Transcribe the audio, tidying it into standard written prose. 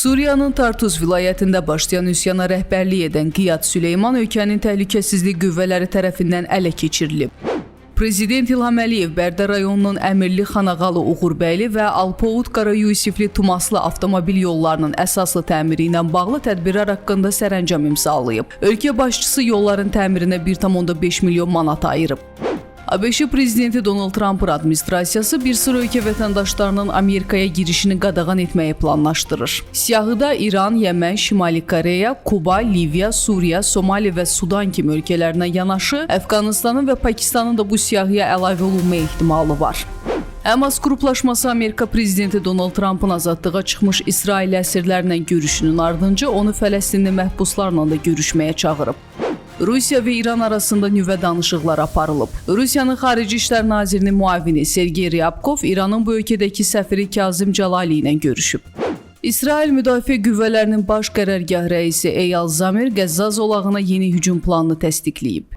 Suriyanın Tartus vilayətində başlayan üsyana rəhbərlik edən Qiyad Süleyman ölkənin təhlükəsizlik qüvvələri tərəfindən ələ keçirilib. Prezident İlham Əliyev Bərdə rayonunun Əmirli Xanağalı Uğurbəyli və Alpovud Qarayusifli Tumaslı avtomobil yollarının əsaslı təmiri ilə bağlı tədbirlər haqqında sərəncam imzalayıb. Ölkə başçısı yolların təmirinə 1,5 milyon manat ayırıb. ABŞ prezidenti Donald Trump'ın administrasiyası bir sıra ölkə vətəndaşlarının Amerikaya girişini qadağan etməyi planlaşdırır. Siyahıda İran, Yəmən, Şimali Koreya, Kuba, Liviya, Suriya, Somali və Sudan kimi ölkələrinə yanaşı, Əfqanistanın və Pakistanın da bu siyahıya əlavə olunma ehtimalı var. Həmas qruplaşması Amerika prezidenti Donald Trump'ın azadlığa çıxmış İsrail əsirlərlə görüşünün ardınca onu Fələstinli məhbuslarla da görüşməyə çağırıb. Rusiya və İran arasında nüvə danışıqları aparılıb. Rusiyanın Xarici İşlər Nazirinin müavini Sergey Ryabkov İranın bu ölkədəki səfiri Kazım Calali ilə görüşüb. İsrail Müdafiə Qüvvələrinin baş qərargah rəisi Eyal Zamir Qəzza zolağına yeni hücum planını təsdiqləyib.